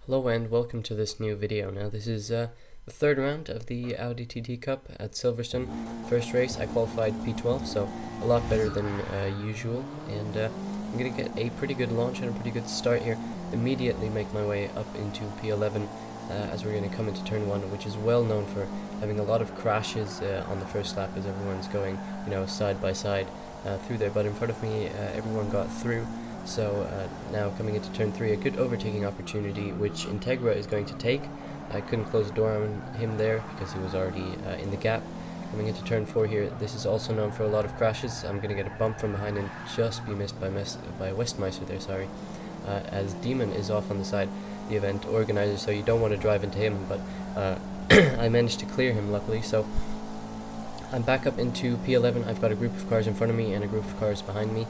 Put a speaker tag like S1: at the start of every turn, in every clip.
S1: Hello and welcome to this new video. Now this is the third round of the Audi TT Cup at Silverstone. First race I qualified P12, so a lot better than usual, and I'm going to get a pretty good launch and a pretty good start here. Immediately make my way up into P11 as we're going to come into turn 1, which is well known for having a lot of crashes on the first lap as everyone's going, side by side through there. But in front of me everyone got through. So now coming into turn 3, a good overtaking opportunity which Integra is going to take. I couldn't close the door on him there because he was already in the gap. Coming into turn 4 here, this is also known for a lot of crashes. I'm going to get a bump from behind and just be missed by Westmeister there, sorry. As Demon is off on the side, the event organizer, so you don't want to drive into him, but I managed to clear him luckily. So I'm back up into P11. I've got a group of cars in front of me and a group of cars behind me.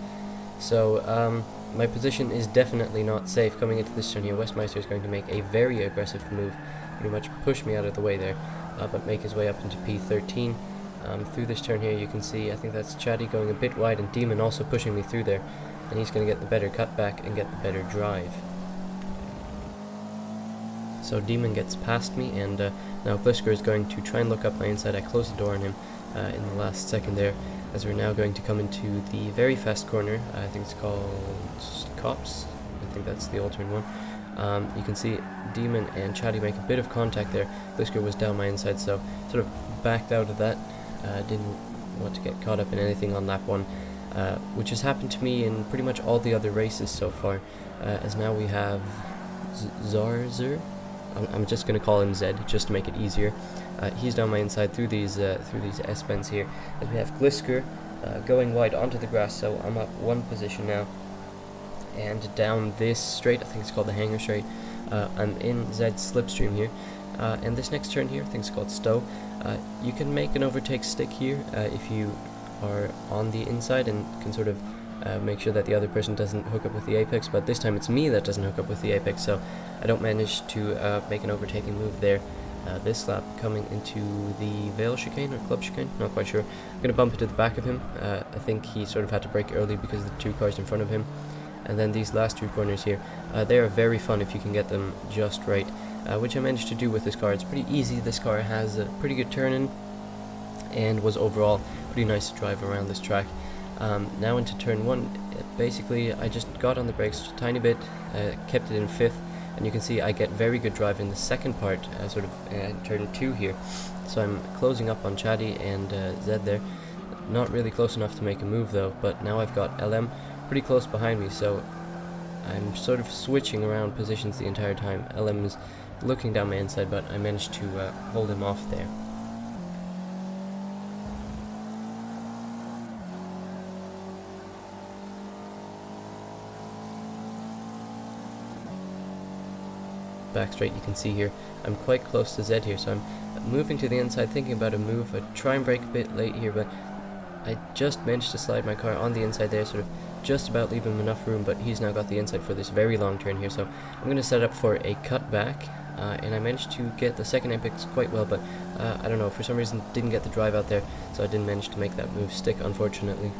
S1: So my position is definitely not safe coming into this turn here. Westmeister is going to make a very aggressive move, pretty much push me out of the way there, but make his way up into P13. Through this turn here you can see, I think that's Chatty going a bit wide and Demon also pushing me through there, and he's going to get the better cutback and get the better drive. So Demon gets past me, and now Blisker is going to try and look up my inside. I closed the door on him in the last second there, as we're now going to come into the very fast corner. I think it's called Cops. I think that's the old turn 1. You can see Demon and Chatty make a bit of contact there. Blisker was down my inside, so sort of backed out of that. Didn't want to get caught up in anything on lap 1, which has happened to me in pretty much all the other races so far, as now we have Zarzer. I'm just going to call him Zed just to make it easier. He's down my inside through these S-bends here, as we have Glisker going wide onto the grass, so I'm up one position now. And down this straight, I think it's called the Hanger Straight, I'm in Zed's slipstream here. And this next turn here, I think it's called Stowe. You can make an overtake stick here if you are on the inside and can sort of make sure that the other person doesn't hook up with the apex, but this time it's me that doesn't hook up with the apex, so I don't manage to make an overtaking move there. This lap coming into the Vale chicane or Club chicane, not quite sure. I'm going to bump into the back of him. I think he sort of had to brake early because of the two cars in front of him. And then these last two corners here, they are very fun if you can get them just right, which I managed to do with this car. It's pretty easy. This car has a pretty good turn-in and was overall pretty nice to drive around this track. Now into turn 1, basically I just got on the brakes just a tiny bit, kept it in 5th, and you can see I get very good drive in the second part, sort of turn 2 here. So I'm closing up on Chatty and Zed there. Not really close enough to make a move though, but now I've got LM pretty close behind me, so I'm sort of switching around positions the entire time. LM is looking down my inside, but I managed to hold him off there. Back straight, you can see here I'm quite close to Zed here, so I'm moving to the inside, thinking about a move. I try and brake a bit late here, but I just managed to slide my car on the inside there, sort of just about leave him enough room, but he's now got the inside for this very long turn here, so I'm going to set up for a cutback, and I managed to get the second apex quite well, but I don't know, for some reason didn't get the drive out there, so I didn't manage to make that move stick, unfortunately.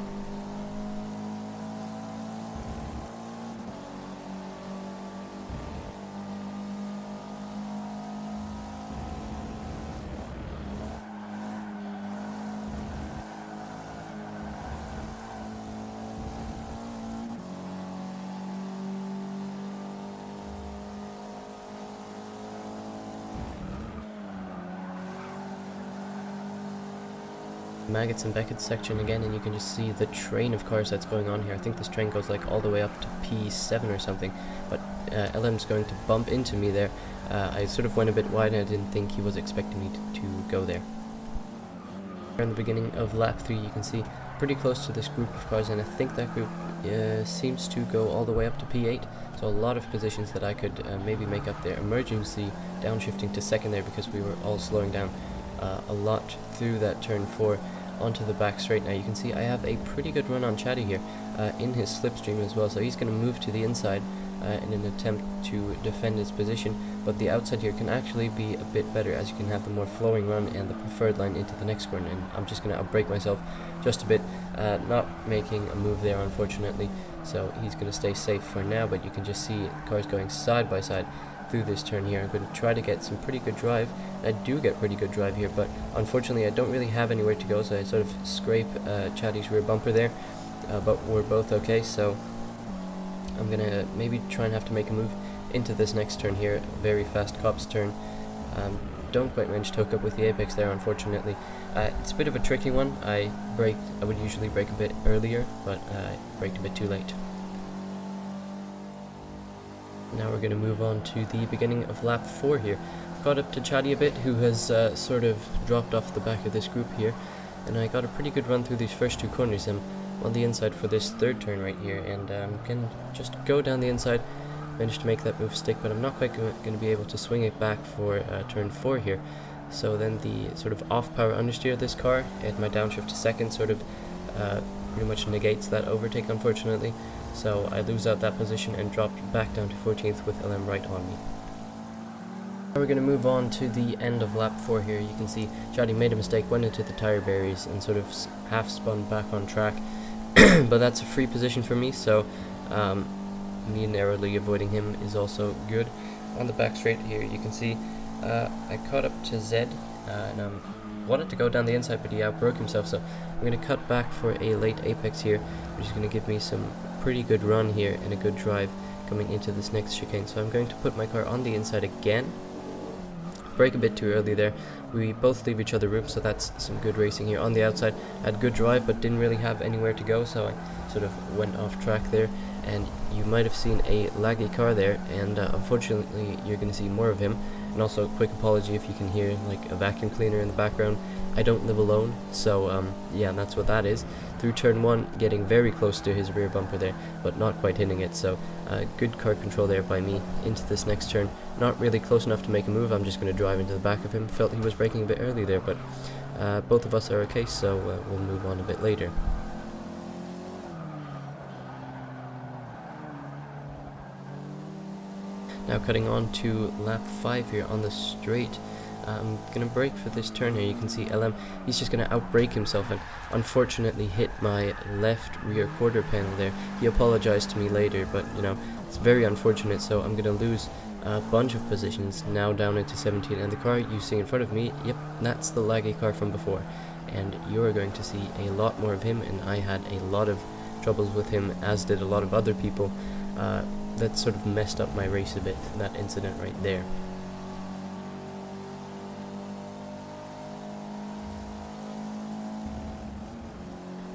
S1: Maggots and Beckett's section again, and you can just see the train of cars that's going on here. I think this train goes like all the way up to P7 or something, but LM's going to bump into me there. I sort of went a bit wide and I didn't think he was expecting me to go there. In the beginning of lap 3 you can see pretty close to this group of cars, and I think that group seems to go all the way up to P8, so a lot of positions that I could maybe make up there. Emergency downshifting to second there because we were all slowing down a lot through that turn 4 onto the back straight. Now you can see I have a pretty good run on Chatty here in his slipstream as well, so he's going to move to the inside in an attempt to defend his position, but the outside here can actually be a bit better, as you can have the more flowing run and the preferred line into the next corner, and I'm just going to outbrake myself just a bit, not making a move there unfortunately, so he's going to stay safe for now. But you can just see cars going side by side through this turn here. I'm going to try to get some pretty good drive. I do get pretty good drive here, but unfortunately I don't really have anywhere to go, so I sort of scrape Chatty's rear bumper there, but we're both okay, so I'm going to maybe try and have to make a move into this next turn here. Very fast cops turn. Don't quite manage to hook up with the apex there, unfortunately. It's a bit of a tricky one. I would usually brake a bit earlier, but I braked a bit too late. Now we're going to move on to the beginning of lap 4 here. I've got up to Chatty a bit, who has sort of dropped off the back of this group here, and I got a pretty good run through these first 2 corners. I'm on the inside for this 3rd turn right here, and can just go down the inside. Managed to make that move stick, but I'm not quite going to be able to swing it back for turn 4 here. So then the sort of off-power understeer of this car at my downshift to 2nd sort of pretty much negates that overtake, unfortunately. So I lose out that position and dropped back down to 14th with LM right on me. Now we're going to move on to the end of lap 4 here. You can see Chatty made a mistake, went into the tire barriers and sort of half spun back on track. But that's a free position for me, so me narrowly avoiding him is also good. On the back straight here, you can see I caught up to Zed, and wanted to go down the inside, but he outbroke himself, so I'm going to cut back for a late apex here, which is going to give me some pretty good run here and a good drive coming into this next chicane. So I'm going to put my car on the inside again, brake a bit too early there. We both leave each other room, so that's some good racing here. On the outside, I had good drive, but didn't really have anywhere to go, so I sort of went off track there. And you might have seen a laggy car there, and unfortunately you're going to see more of him. And also, a quick apology if you can hear like a vacuum cleaner in the background. I don't live alone, so yeah, that's what that is. Through turn 1, getting very close to his rear bumper there, but not quite hitting it, so good car control there by me into this next turn. Not really close enough to make a move. I'm just going to drive into the back of him. Felt he was braking a bit early there, but both of us are okay, so we'll move on a bit later. Now cutting on to lap 5 here on the straight. I'm going to brake for this turn here. You can see LM, he's just going to outbrake himself and unfortunately hit my left rear quarter panel there. He apologized to me later, but you know, it's very unfortunate, so I'm going to lose a bunch of positions, now down into 17, and the car you see in front of me, yep, that's the laggy car from before, and you're going to see a lot more of him, and I had a lot of troubles with him, as did a lot of other people. That sort of messed up my race a bit, that incident right there.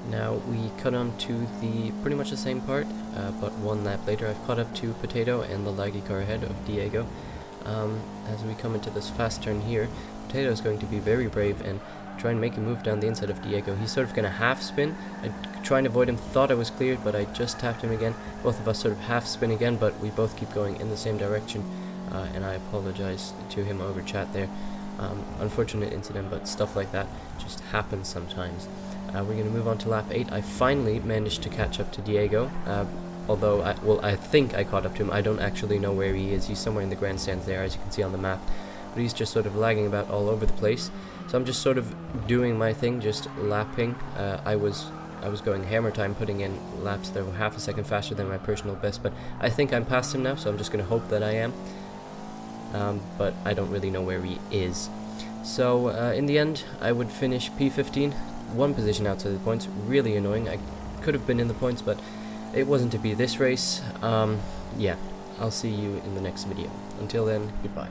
S1: Now we cut on to the pretty much the same part, but 1 lap later. I've caught up to Potato and the laggy car ahead of Diego. As we come into this fast turn here, Potato is going to be very brave and try and make a move down the inside of Diego. He's sort of going to half spin. I try and avoid him, thought I was cleared, but I just tapped him again. Both of us sort of half spin again, but we both keep going in the same direction, and I apologize to him over chat there. Unfortunate incident, but stuff like that just happens sometimes. We're going to move on to lap 8. I finally managed to catch up to Diego, although, I think I caught up to him. I don't actually know where he is. He's somewhere in the grandstands there, as you can see on the map, but he's just sort of lagging about all over the place. So I'm just sort of doing my thing, just lapping. I was going hammer time, putting in laps that were half a second faster than my personal best, but I think I'm past him now, so I'm just going to hope that I am. But I don't really know where he is. So in the end, I would finish P15, 1 position outside the points. Really annoying. I could have been in the points, but it wasn't to be this race. Yeah, I'll see you in the next video. Until then, goodbye.